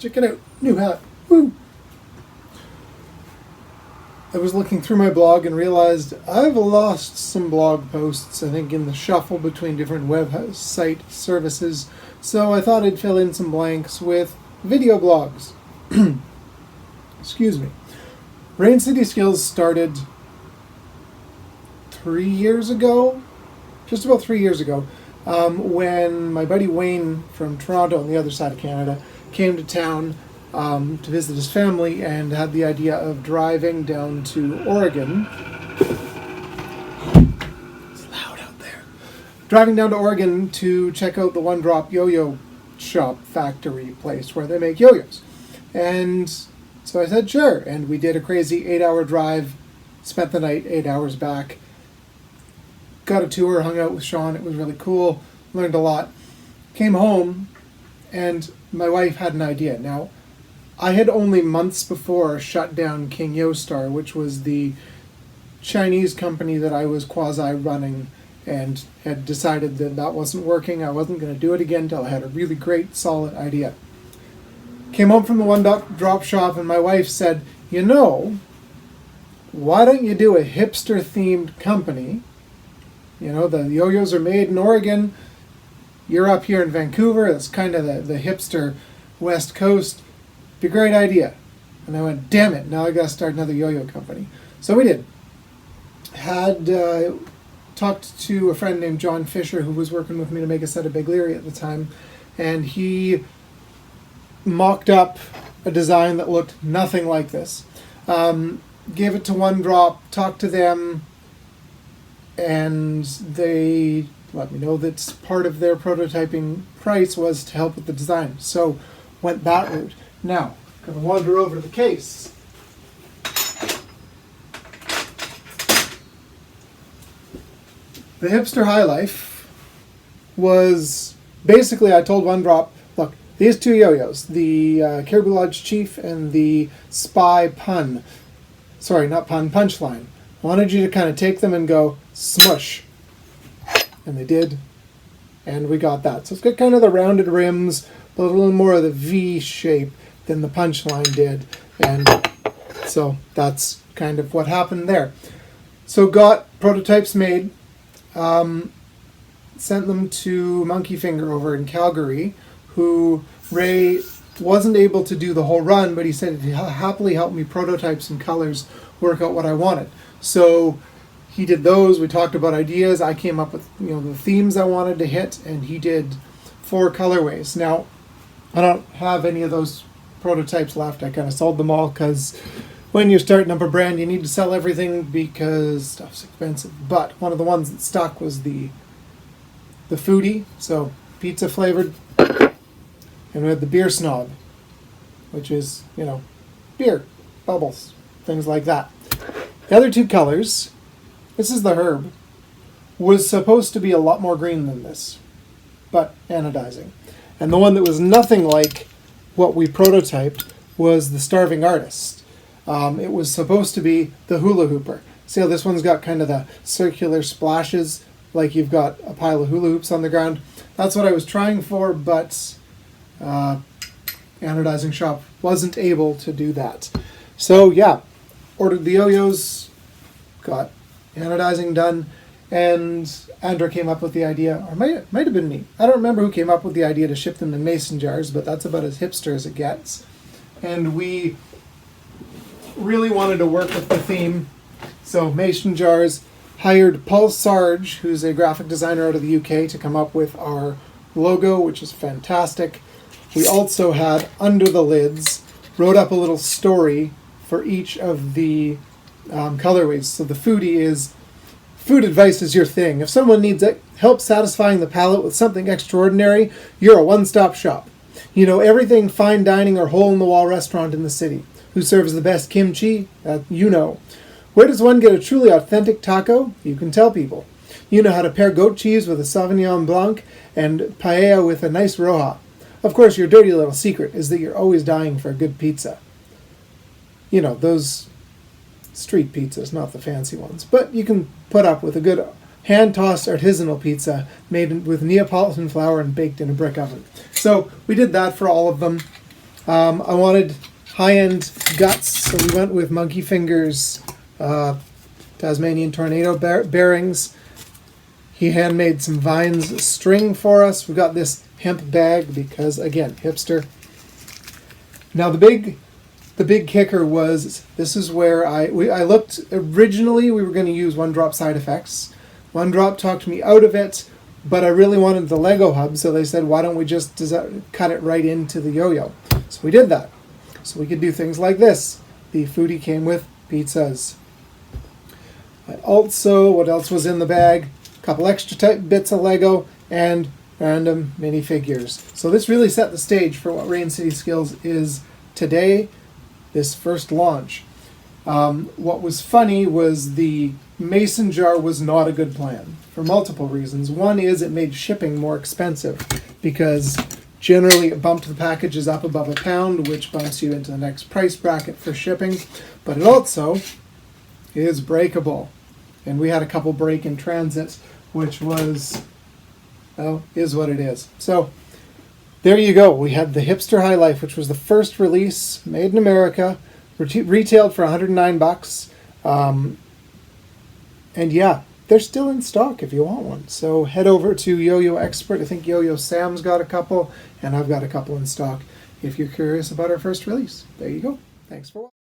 Check it out. New hat. Woo! I was looking through my blog and realized I've lost some blog posts, I think, in the shuffle between different website services, so I thought I'd fill in some blanks with video blogs. Excuse me. Rain City Skills started 3 years ago, just about 3 years ago, when my buddy Wayne from Toronto on the other side of Canada came to town to visit his family and had the idea of driving down to Oregon. It's loud out there. Driving down to Oregon to check out the One Drop Yo-Yo shop factory place where they make yo-yos. And so I said, sure. And we did a crazy 8-hour drive, spent the night, 8 hours back. Got a tour, hung out with Sean. It was really cool. Learned a lot. Came home and my wife had an idea. Now, I had only months before shut down King Yo-Star, which was the Chinese company that I was quasi-running, and had decided that that wasn't working. I wasn't going to do it again until I had a really great, solid idea. Came home from the One Drop shop, and my wife said, you know, why don't you do a hipster-themed company? You know, the yo-yos are made in Oregon. You're up here in Vancouver. That's kind of the hipster West Coast. Be a great idea. And I went, damn it, now I got to start another yo-yo company. So we did. Had talked to a friend named John Fisher who was working with me to make a set of Big Leary at the time, and he mocked up a design that looked nothing like this. Gave it to One Drop, talked to them, and they let me know that part of their prototyping price was to help with the design. So went that route. Now, I'm going to wander over to the case. The Hipster Highlife was basically, I told One Drop, look, these two yo-yos, the Caribou Lodge Chief and the Spy Pun, sorry, not pun, Punchline. I wanted you to kind of take them and go smush. And they did. And we got that. So it's got kind of the rounded rims, but a little more of the V shape than the Punchline did. And so that's kind of what happened there. So got prototypes made. Sent them to Monkey Finger over in Calgary, who Ray wasn't able to do the whole run, but he said he'd happily help me prototype some colors, work out what I wanted. So he did those. We talked about ideas. I came up with the themes I wanted to hit, and he did 4 colorways. Now, I don't have any of those prototypes left. I kind of sold them all because when you're starting up a brand, you need to sell everything because stuff's expensive. But one of the ones that stuck was the foodie, so pizza flavored, and we had the beer snob, which is, beer, bubbles, things like that. The other 2 colors, this is the herb, was supposed to be a lot more green than this, but anodizing. And the one that was nothing like what we prototyped was the Starving Artist. It was supposed to be the Hula Hooper. See how this one's got kind of the circular splashes, like you've got a pile of hula hoops on the ground. That's what I was trying for, but anodizing shop wasn't able to do that. So yeah, ordered the yo-yos, got anodizing done, and Andrew came up with the idea, or might have been me. I don't remember who came up with the idea to ship them in mason jars, but that's about as hipster as it gets. And we really wanted to work with the theme, so mason jars. Hired Paul Sarge, who's a graphic designer out of the UK, to come up with our logo, which is fantastic. We also had under the lids, wrote up a little story for each of the colorways. So the foodie is, food advice is your thing. If someone needs help satisfying the palate with something extraordinary, you're a one-stop shop. You know everything fine dining or hole-in-the-wall restaurant in the city. Who serves the best kimchi? You know. Where does one get a truly authentic taco? You can tell people. You know how to pair goat cheese with a Sauvignon Blanc and paella with a nice roja. Of course, your dirty little secret is that you're always dying for a good pizza. You know, those street pizzas, not the fancy ones. But you can put up with a good hand-tossed artisanal pizza made with Neapolitan flour and baked in a brick oven. So we did that for all of them. I wanted high-end guts, so we went with Monkey Fingers Tasmanian Tornado bearings. He handmade some vines string for us. We got this hemp bag because, again, hipster. Now the big kicker was, this is where I looked. Originally we were going to use One Drop side effects. One Drop talked me out of it, but I really wanted the Lego hub, so they said, why don't we just cut it right into the yo-yo? So we did that. So we could do things like this. The foodie came with pizzas. I also, what else was in the bag? A couple extra bits of Lego and random minifigures. So this really set the stage for what Rain City Skills is today, this first launch. What was funny was the mason jar was not a good plan for multiple reasons. One is it made shipping more expensive because generally it bumped the packages up above £1, which bumps you into the next price bracket for shipping, but it also is breakable. And we had a couple break in transit, which was, well, is what it is. So there you go. We had the Hipster Highlife, which was the first release, made in America, retailed for $109. And yeah, they're still in stock if you want one. So head over to Yo-Yo Expert. I think Yo-Yo Sam's got a couple, and I've got a couple in stock if you're curious about our first release. There you go. Thanks for watching.